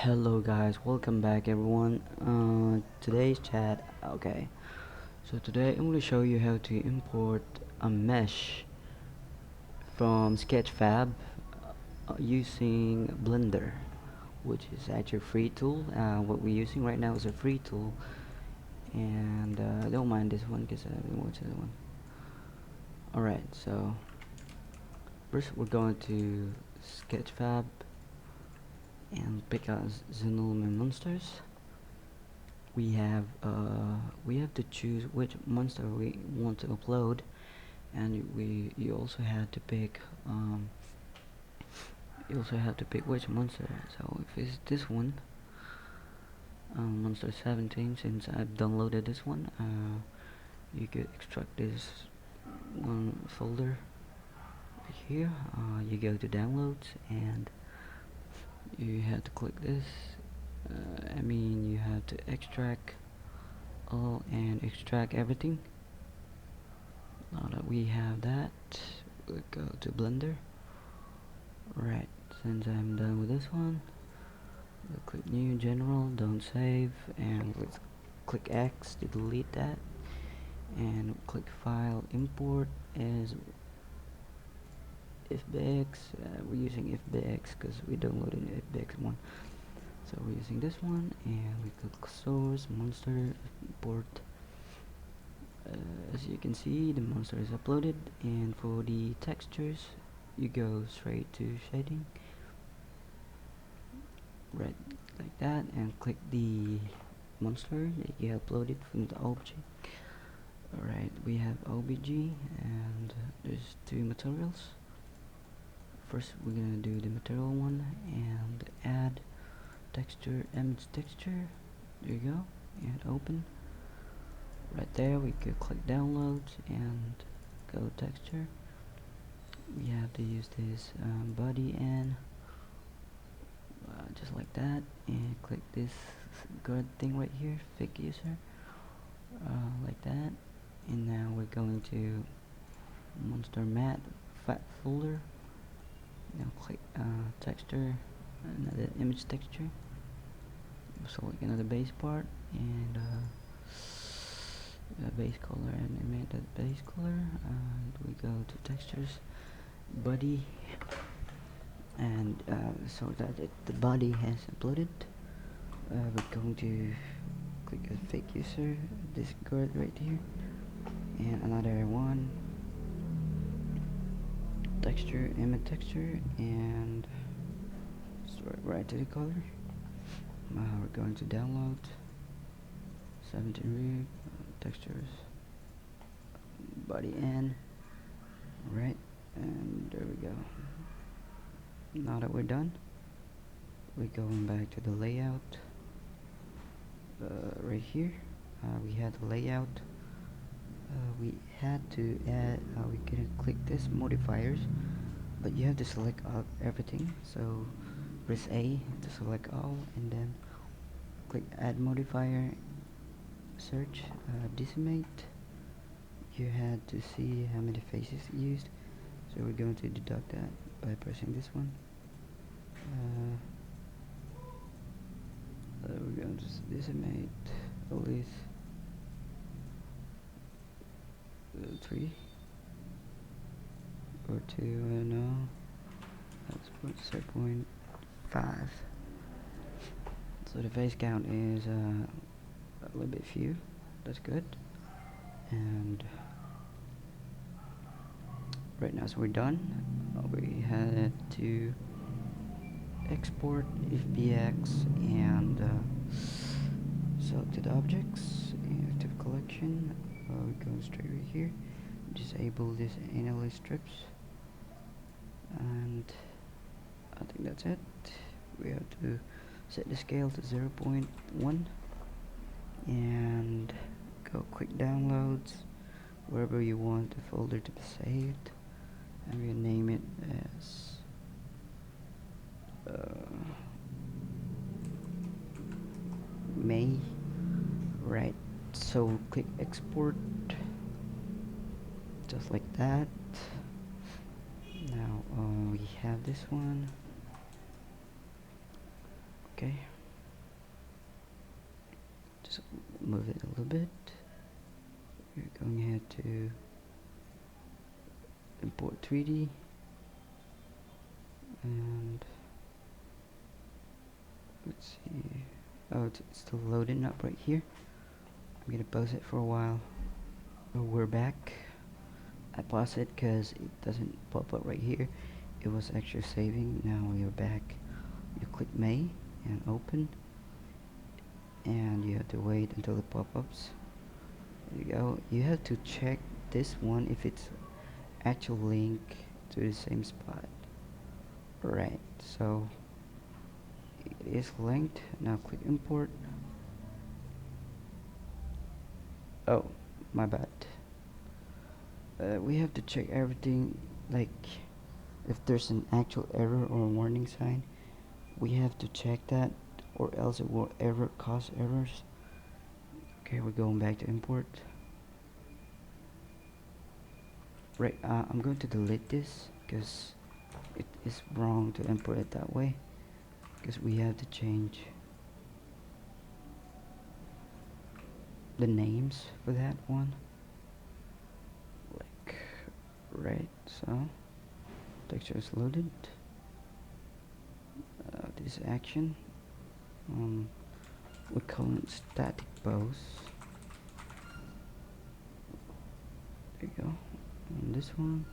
Hello guys, welcome back everyone. Today's chat. Okay, so today I'm going to show you how to import a mesh from Sketchfab using Blender, which is actually a free tool. What we're using right now is a free tool, and don't mind this one because I've been watching this one. Alright, so first we're going to Sketchfab and pick out Xenolman monsters. We have to choose which monster we want to upload, and you also have to pick which monster. So if it's this one, monster 17, since I've downloaded this one, you could extract this one folder right here. You go to downloads and you have to click this. You have to extract all and extract everything. Now that we have that, we'll go to Blender. Right, since I'm done with this one, we'll click new, general, don't save, and let's click X to delete that, and click file, import as FBX. We're using FBX because we downloaded FBX one. So we're using this one, and we click source, monster, import. As you can see, the monster is uploaded, and for the textures, you go straight to shading, right, like that, and click the monster that you uploaded from the object. Alright, we have OBG, and there's two materials. First, we're gonna do the material one and add texture, image texture. There you go, and open. Right there, we could click downloads and go texture. We have to use this body and just like that, and click this good thing right here, fake user, like that. And now we're going to monster matte fat folder. Now click texture, another image texture. Select another base part and base color, and animate that base color. We go to textures, body, and so that the body has uploaded. We're going to click a fake user, this guard right here, and another one, texture, image texture, and right to the color. We're going to download 17 rig, textures, body N, right, and there we go. Now that we're done, we're going back to the layout. Right here, we had the layout. We had to add, we can click this modifiers, but you have to select everything. So press A to select all, and then click add modifier, search, decimate. You had to see how many faces used, so we're going to deduct that by pressing this one. We're going to decimate at least 3 or 2, I don't know. That's 0.5. So the face count is a little bit few. That's good. And right now, so we're done. We had to export FBX and selected objects, active collection. We go straight right here, disable this analyze strips, and I think that's it. We have to set the scale to 0.1 and go click downloads wherever you want the folder to be saved, and we name it as May. Right, so click export just like that. Now we have this one. Okay, move it a little bit. We're going ahead to import 3D, and let's see. Oh, it's still loading up right here. I'm gonna pause it for a while. So we're back. I paused it because it doesn't pop up right here. It was actually saving. Now we are back. You click May and open, and you have to wait until it pop-ups. There you go. You have to check this one if it's actual link to the same spot. Right, so it is linked. Now click import. Oh, my bad. We have to check everything, like if there's an actual error or a warning sign, we have to check that, or else it will cause errors. Okay, we're going back to import. Right, I'm going to delete this because it is wrong to import it that way, because we have to change the names for that one. Like, right, so texture is loaded. This action, we call it static pose. There you go. And this one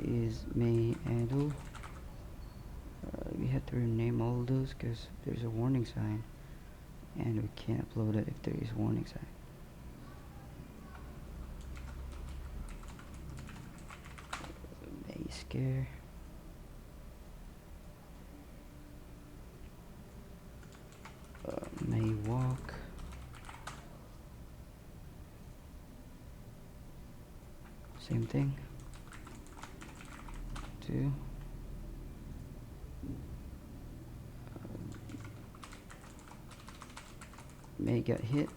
is May Idol. We have to rename all those because there's a warning sign, and we can't upload it if there is a warning sign. May Scare. May Walk. Same thing. 2. May Get Hit.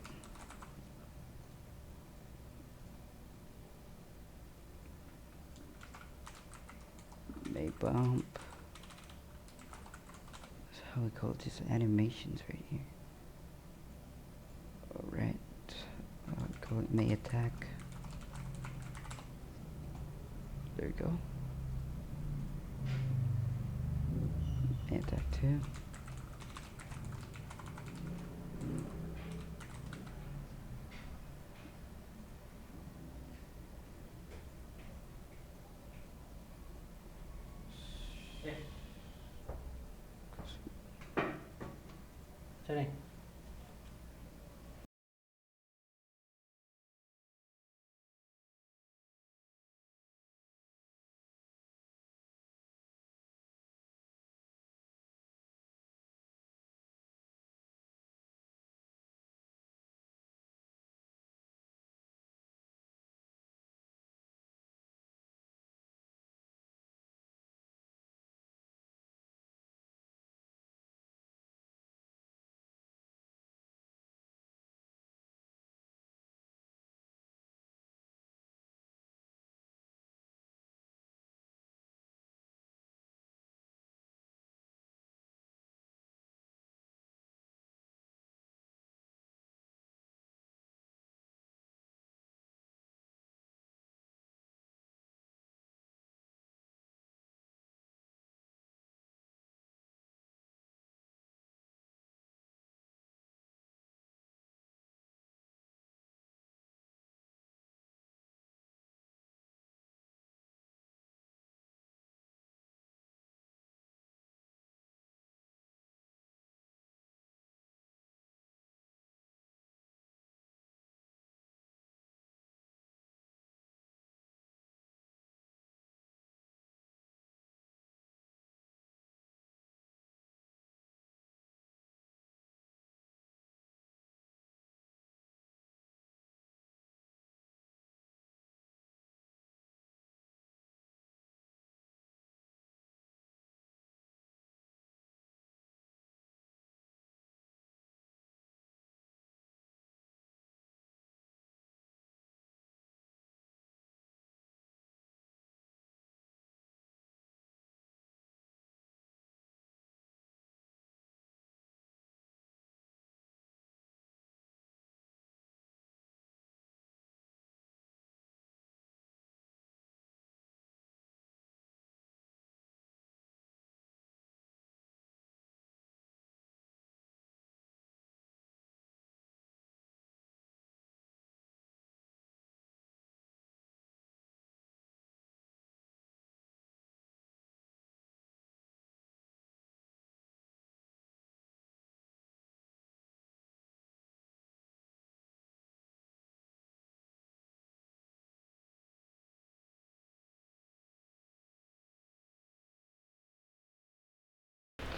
May Bump. That's how we call these animations right here. Alright. Call it May Attack. There you go. May Attack 2. Sini.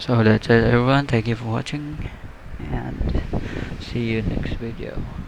So that's it everyone, thank you for watching and see you next video.